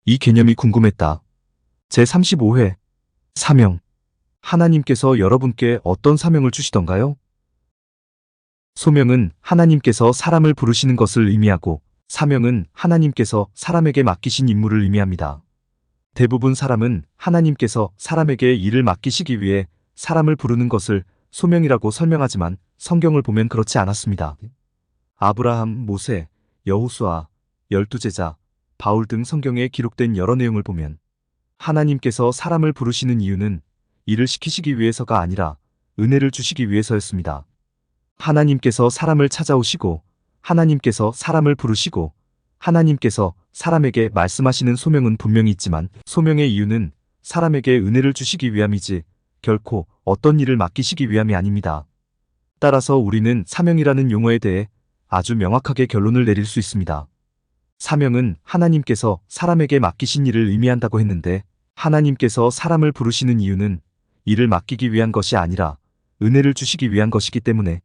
이 개념이 궁금했다. 제35회 사명. 하나님께서 여러분께 어떤 사명을 주시던가요? 소명은 하나님께서 사람을 부르시는 것을 의미하고, 사명은 하나님께서 사람에게 맡기신 임무를 의미합니다. 대부분 사람은 하나님께서 사람에게 일을 맡기시기 위해 사람을 부르는 것을 소명이라고 설명하지만 성경을 보면 그렇지 않았습니다. 아브라함, 모세, 여호수아, 12제자, 바울 등 성경에 기록된 여러 내용을 보면 하나님께서 사람을 부르시는 이유는 일을 시키시기 위해서가 아니라 은혜를 주시기 위해서였습니다. 하나님께서 사람을 찾아오시고, 하나님께서 사람을 부르시고, 하나님께서 사람에게 말씀하시는 소명은 분명히 있지만 소명의 이유는 사람에게 은혜를 주시기 위함이지 결코 어떤 일을 맡기시기 위함이 아닙니다. 따라서 우리는 사명이라는 용어에 대해 아주 명확하게 결론을 내릴 수 있습니다. 사명은 하나님께서 사람에게 맡기신 일을 의미한다고 했는데, 하나님께서 사람을 부르시는 이유는 일을 맡기기 위한 것이 아니라 은혜를 주시기 위한 것이기 때문에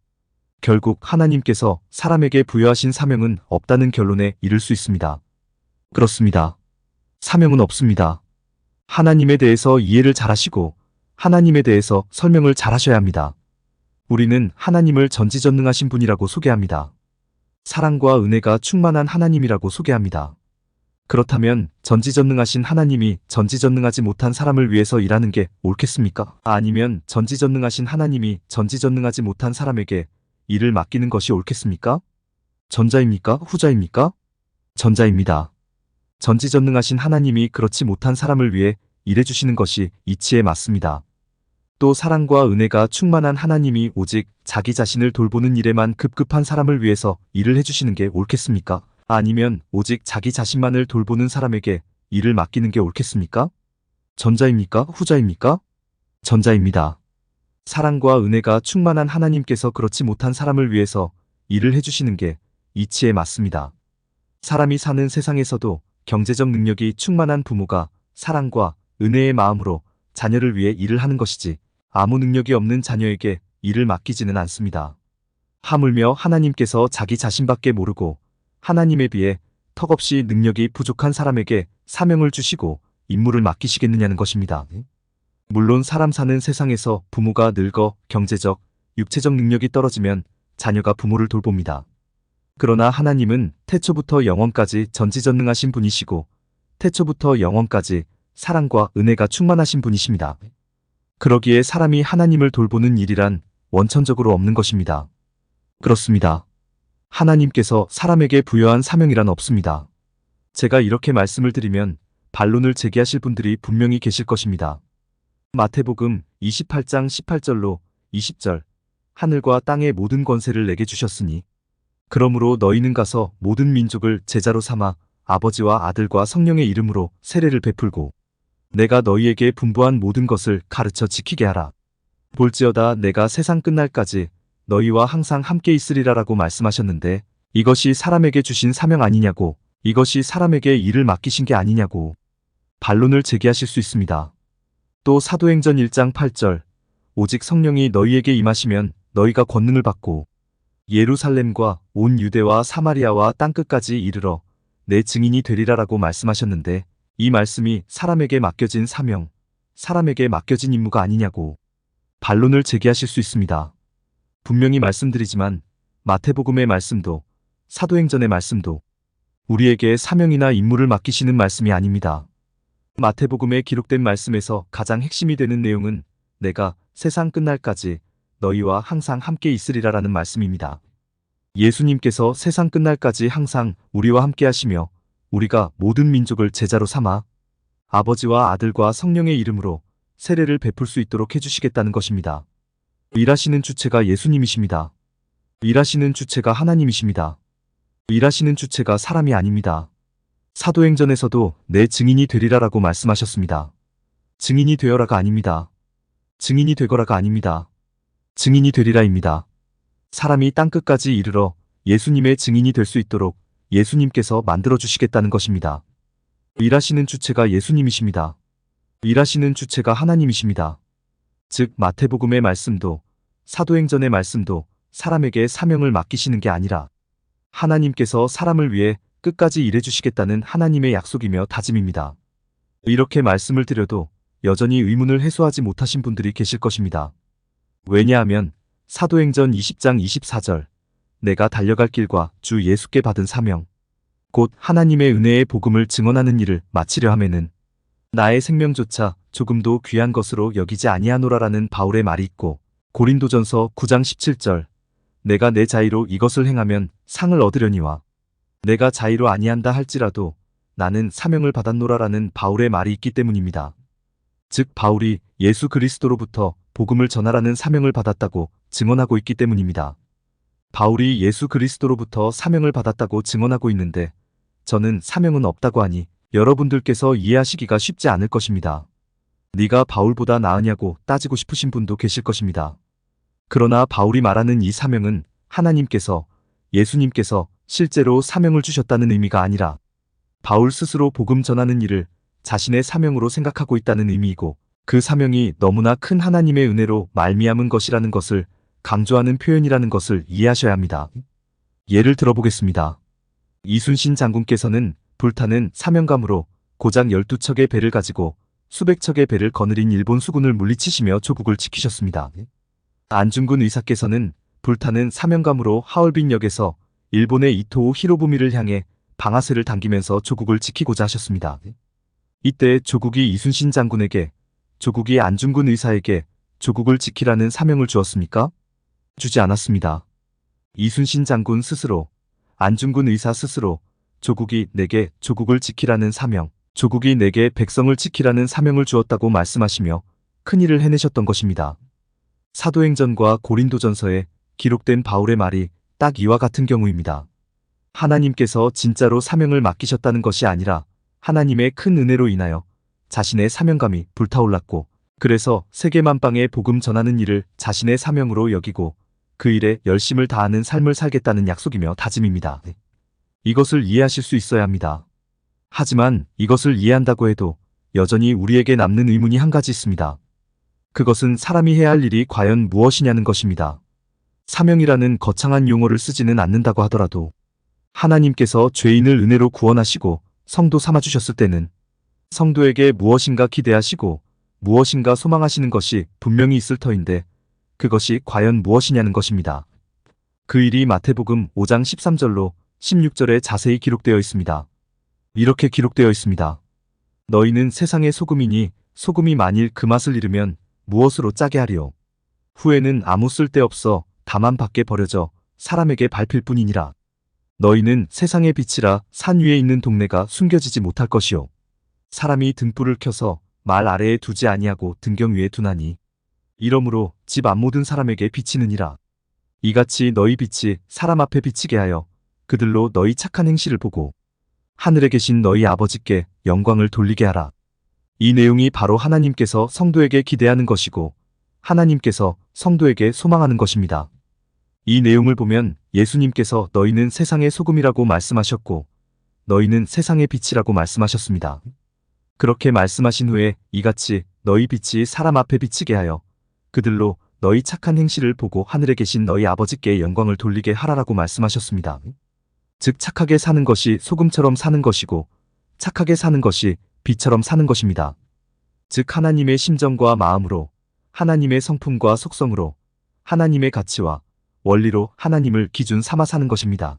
결국 하나님께서 사람에게 부여하신 사명은 없다는 결론에 이를 수 있습니다. 그렇습니다. 사명은 없습니다. 하나님에 대해서 이해를 잘하시고 하나님에 대해서 설명을 잘하셔야 합니다. 우리는 하나님을 전지전능하신 분이라고 소개합니다. 사랑과 은혜가 충만한 하나님이라고 소개합니다. 그렇다면 전지전능하신 하나님이 전지전능하지 못한 사람을 위해서 일하는 게 옳겠습니까? 아니면 전지전능하신 하나님이 전지전능하지 못한 사람에게 일을 맡기는 것이 옳겠습니까? 전자입니까? 후자입니까? 전자입니다. 전지전능하신 하나님이 그렇지 못한 사람을 위해 일해주시는 것이 이치에 맞습니다. 또 사랑과 은혜가 충만한 하나님이 오직 자기 자신을 돌보는 일에만 급급한 사람을 위해서 일을 해주시는 게 옳겠습니까? 아니면 오직 자기 자신만을 돌보는 사람에게 일을 맡기는 게 옳겠습니까? 전자입니까? 후자입니까? 전자입니다. 사랑과 은혜가 충만한 하나님께서 그렇지 못한 사람을 위해서 일을 해주시는 게 이치에 맞습니다. 사람이 사는 세상에서도 경제적 능력이 충만한 부모가 사랑과 은혜의 마음으로 자녀를 위해 일을 하는 것이지, 아무 능력이 없는 자녀에게 일을 맡기지는 않습니다. 하물며 하나님께서 자기 자신밖에 모르고 하나님에 비해 턱없이 능력이 부족한 사람에게 사명을 주시고 임무를 맡기시겠느냐는 것입니다. 물론 사람 사는 세상에서 부모가 늙어 경제적, 육체적 능력이 떨어지면 자녀가 부모를 돌봅니다. 그러나 하나님은 태초부터 영원까지 전지전능하신 분이시고 태초부터 영원까지 사랑과 은혜가 충만하신 분이십니다. 그러기에 사람이 하나님을 돌보는 일이란 원천적으로 없는 것입니다. 그렇습니다. 하나님께서 사람에게 부여한 사명이란 없습니다. 제가 이렇게 말씀을 드리면 반론을 제기하실 분들이 분명히 계실 것입니다. 마태복음 28장 18절로 20절, 하늘과 땅의 모든 권세를 내게 주셨으니 그러므로 너희는 가서 모든 민족을 제자로 삼아 아버지와 아들과 성령의 이름으로 세례를 베풀고 내가 너희에게 분부한 모든 것을 가르쳐 지키게 하라. 볼지어다 내가 세상 끝날까지 너희와 항상 함께 있으리라라고 말씀하셨는데, 이것이 사람에게 주신 사명 아니냐고, 이것이 사람에게 일을 맡기신 게 아니냐고 반론을 제기하실 수 있습니다. 또 사도행전 1장 8절, 오직 성령이 너희에게 임하시면 너희가 권능을 받고 예루살렘과 온 유대와 사마리아와 땅끝까지 이르러 내 증인이 되리라라고 말씀하셨는데, 이 말씀이 사람에게 맡겨진 사명, 사람에게 맡겨진 임무가 아니냐고 반론을 제기하실 수 있습니다. 분명히 말씀드리지만 마태복음의 말씀도 사도행전의 말씀도 우리에게 사명이나 임무를 맡기시는 말씀이 아닙니다. 마태복음에 기록된 말씀에서 가장 핵심이 되는 내용은 내가 세상 끝날까지 너희와 항상 함께 있으리라라는 말씀입니다. 예수님께서 세상 끝날까지 항상 우리와 함께 하시며 우리가 모든 민족을 제자로 삼아 아버지와 아들과 성령의 이름으로 세례를 베풀 수 있도록 해주시겠다는 것입니다. 일하시는 주체가 예수님이십니다. 일하시는 주체가 하나님이십니다. 일하시는 주체가 사람이 아닙니다. 사도행전에서도 내 증인이 되리라라고 말씀하셨습니다. 증인이 되어라가 아닙니다. 증인이 되거라가 아닙니다. 증인이 되리라입니다. 사람이 땅끝까지 이르러 예수님의 증인이 될 수 있도록 예수님께서 만들어주시겠다는 것입니다. 일하시는 주체가 예수님이십니다. 일하시는 주체가 하나님이십니다. 즉 마태복음의 말씀도 사도행전의 말씀도 사람에게 사명을 맡기시는 게 아니라 하나님께서 사람을 위해 끝까지 일해주시겠다는 하나님의 약속이며 다짐입니다. 이렇게 말씀을 드려도 여전히 의문을 해소하지 못하신 분들이 계실 것입니다. 왜냐하면 사도행전 20장 24절 내가 달려갈 길과 주 예수께 받은 사명 곧 하나님의 은혜의 복음을 증언하는 일을 마치려 하면은 나의 생명조차 조금도 귀한 것으로 여기지 아니하노라라는 바울의 말이 있고 고린도전서 9장 17절 내가 내 자의로 이것을 행하면 상을 얻으려니와 내가 자의로 아니한다 할지라도 나는 사명을 받았노라라는 바울의 말이 있기 때문입니다. 즉 바울이 예수 그리스도로부터 복음을 전하라는 사명을 받았다고 증언하고 있기 때문입니다. 바울이 예수 그리스도로부터 사명을 받았다고 증언하고 있는데 저는 사명은 없다고 하니 여러분들께서 이해하시기가 쉽지 않을 것입니다. 네가 바울보다 나으냐고 따지고 싶으신 분도 계실 것입니다. 그러나 바울이 말하는 이 사명은 하나님께서 예수님께서 실제로 사명을 주셨다는 의미가 아니라 바울 스스로 복음 전하는 일을 자신의 사명으로 생각하고 있다는 의미이고 그 사명이 너무나 큰 하나님의 은혜로 말미암은 것이라는 것을 강조하는 표현이라는 것을 이해하셔야 합니다. 예를 들어보겠습니다. 이순신 장군께서는 불타는 사명감으로 고작 12척의 배를 가지고 수백 척의 배를 거느린 일본 수군을 물리치시며 조국을 지키셨습니다. 안중근 의사께서는 불타는 사명감으로 하얼빈역에서 일본의 이토오 히로부미를 향해 방아쇠를 당기면서 조국을 지키고자 하셨습니다. 이때 조국이 이순신 장군에게, 조국이 안중근 의사에게 조국을 지키라는 사명을 주었습니까? 주지 않았습니다. 이순신 장군 스스로, 안중근 의사 스스로 조국이 내게 조국을 지키라는 사명, 조국이 내게 백성을 지키라는 사명을 주었다고 말씀하시며 큰일을 해내셨던 것입니다. 사도행전과 고린도전서에 기록된 바울의 말이 딱 이와 같은 경우입니다. 하나님께서 진짜로 사명을 맡기셨다는 것이 아니라 하나님의 큰 은혜로 인하여 자신의 사명감이 불타올랐고 그래서 세계 만방에 복음 전하는 일을 자신의 사명으로 여기고 그 일에 열심을 다하는 삶을 살겠다는 약속이며 다짐입니다. 이것을 이해하실 수 있어야 합니다. 하지만 이것을 이해한다고 해도 여전히 우리에게 남는 의문이 한 가지 있습니다. 그것은 사람이 해야 할 일이 과연 무엇이냐는 것입니다. 사명이라는 거창한 용어를 쓰지는 않는다고 하더라도 하나님께서 죄인을 은혜로 구원하시고 성도 삼아주셨을 때는 성도에게 무엇인가 기대하시고 무엇인가 소망하시는 것이 분명히 있을 터인데 그것이 과연 무엇이냐는 것입니다. 그 일이 마태복음 5장 13절로 16절에 자세히 기록되어 있습니다. 이렇게 기록되어 있습니다. 너희는 세상의 소금이니 소금이 만일 그 맛을 잃으면 무엇으로 짜게 하리요. 후에는 아무 쓸데없어 다만 밖에 버려져 사람에게 밟힐 뿐이니라. 너희는 세상의 빛이라 산 위에 있는 동네가 숨겨지지 못할 것이요. 사람이 등불을 켜서 말 아래에 두지 아니하고 등경 위에 두나니 이러므로 집 안 모든 사람에게 비치느니라. 이같이 너희 빛이 사람 앞에 비치게 하여 그들로 너희 착한 행실을 보고 하늘에 계신 너희 아버지께 영광을 돌리게 하라. 이 내용이 바로 하나님께서 성도에게 기대하는 것이고 하나님께서 성도에게 소망하는 것입니다. 이 내용을 보면 예수님께서 너희는 세상의 소금이라고 말씀하셨고 너희는 세상의 빛이라고 말씀하셨습니다. 그렇게 말씀하신 후에 이같이 너희 빛이 사람 앞에 비치게 하여 그들로 너희 착한 행실을 보고 하늘에 계신 너희 아버지께 영광을 돌리게 하라라고 말씀하셨습니다. 즉 착하게 사는 것이 소금처럼 사는 것이고 착하게 사는 것이 빛처럼 사는 것입니다. 즉 하나님의 심정과 마음으로 하나님의 성품과 속성으로 하나님의 가치와 원리로 하나님을 기준 삼아 사는 것입니다.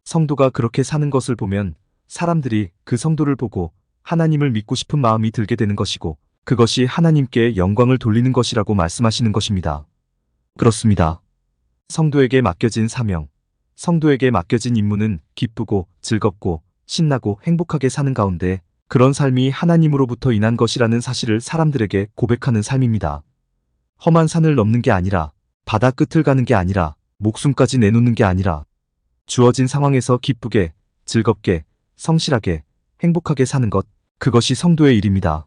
성도가 그렇게 사는 것을 보면 사람들이 그 성도를 보고 하나님을 믿고 싶은 마음이 들게 되는 것이고 그것이 하나님께 영광을 돌리는 것이라고 말씀하시는 것입니다. 그렇습니다. 성도에게 맡겨진 사명, 성도에게 맡겨진 임무는 기쁘고 즐겁고 신나고 행복하게 사는 가운데 그런 삶이 하나님으로부터 인한 것이라는 사실을 사람들에게 고백하는 삶입니다. 험한 산을 넘는 게 아니라 바다 끝을 가는 게 아니라 목숨까지 내놓는 게 아니라 주어진 상황에서 기쁘게 즐겁게 성실하게 행복하게 사는 것 그것이 성도의 일입니다.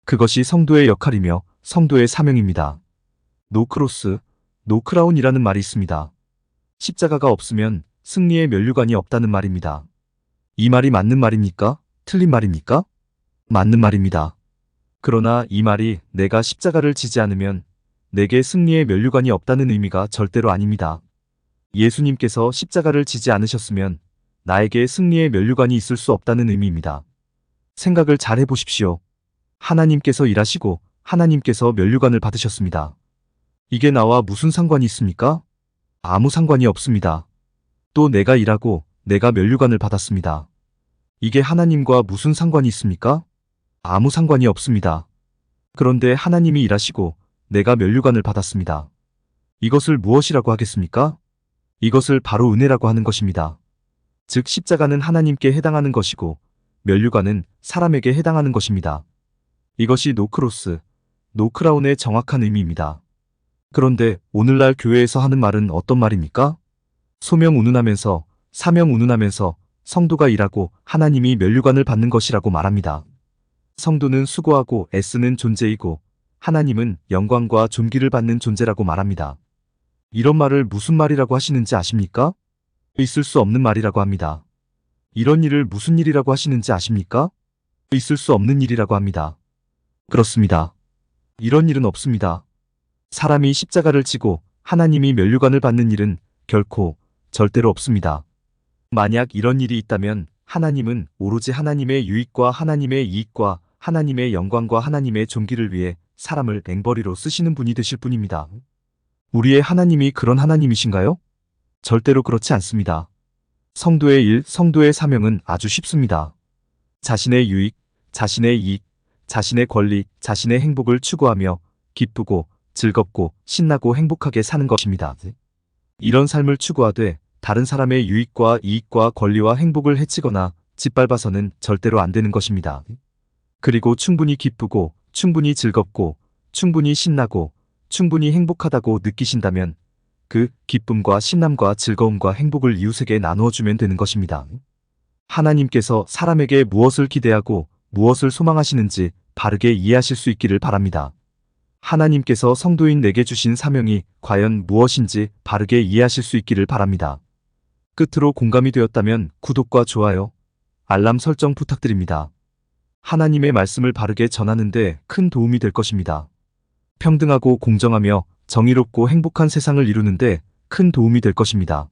그것이 성도의 역할이며 성도의 사명입니다. 노크로스, 노크라운이라는 말이 있습니다. 십자가가 없으면 승리의 면류관이 없다는 말입니다. 이 말이 맞는 말입니까? 틀린 말입니까? 맞는 말입니다. 그러나 이 말이 내가 십자가를 지지 않으면 내게 승리의 면류관이 없다는 의미가 절대로 아닙니다. 예수님께서 십자가를 지지 않으셨으면 나에게 승리의 면류관이 있을 수 없다는 의미입니다. 생각을 잘 해보십시오. 하나님께서 일하시고 하나님께서 면류관을 받으셨습니다. 이게 나와 무슨 상관이 있습니까? 아무 상관이 없습니다. 또 내가 일하고 내가 면류관을 받았습니다. 이게 하나님과 무슨 상관이 있습니까? 아무 상관이 없습니다. 그런데 하나님이 일하시고 내가 면류관을 받았습니다. 이것을 무엇이라고 하겠습니까? 이것을 바로 은혜라고 하는 것입니다. 즉 십자가는 하나님께 해당하는 것이고 면류관은 사람에게 해당하는 것입니다. 이것이 노크로스, 노크라운의 정확한 의미입니다. 그런데 오늘날 교회에서 하는 말은 어떤 말입니까? 소명 운운하면서 사명 운운하면서 성도가 일하고 하나님이 면류관을 받는 것이라고 말합니다. 성도는 수고하고 애쓰는 존재이고 하나님은 영광과 존귀를 받는 존재라고 말합니다. 이런 말을 무슨 말이라고 하시는지 아십니까? 있을 수 없는 말이라고 합니다. 이런 일을 무슨 일이라고 하시는지 아십니까? 있을 수 없는 일이라고 합니다. 그렇습니다. 이런 일은 없습니다. 사람이 십자가를 지고 하나님이 면류관을 받는 일은 결코 절대로 없습니다. 만약 이런 일이 있다면 하나님은 오로지 하나님의 유익과 하나님의 이익과 하나님의 영광과 하나님의 존귀를 위해 사람을 앵벌이로 쓰시는 분이 되실 뿐입니다. 우리의 하나님이 그런 하나님이신가요? 절대로 그렇지 않습니다. 성도의 일, 성도의 사명은 아주 쉽습니다. 자신의 유익, 자신의 이익, 자신의 권리, 자신의 행복을 추구하며 기쁘고 즐겁고 신나고 행복하게 사는 것입니다. 이런 삶을 추구하되 다른 사람의 유익과 이익과 권리와 행복을 해치거나 짓밟아서는 절대로 안 되는 것입니다. 그리고 충분히 기쁘고 충분히 즐겁고 충분히 신나고 충분히 행복하다고 느끼신다면 그 기쁨과 신남과 즐거움과 행복을 이웃에게 나누어주면 되는 것입니다. 하나님께서 사람에게 무엇을 기대하고 무엇을 소망하시는지 바르게 이해하실 수 있기를 바랍니다. 하나님께서 성도인 내게 주신 사명이 과연 무엇인지 바르게 이해하실 수 있기를 바랍니다. 끝으로 공감이 되었다면 구독과 좋아요, 알람 설정 부탁드립니다. 하나님의 말씀을 바르게 전하는 데 큰 도움이 될 것입니다. 평등하고 공정하며 정의롭고 행복한 세상을 이루는데 큰 도움이 될 것입니다.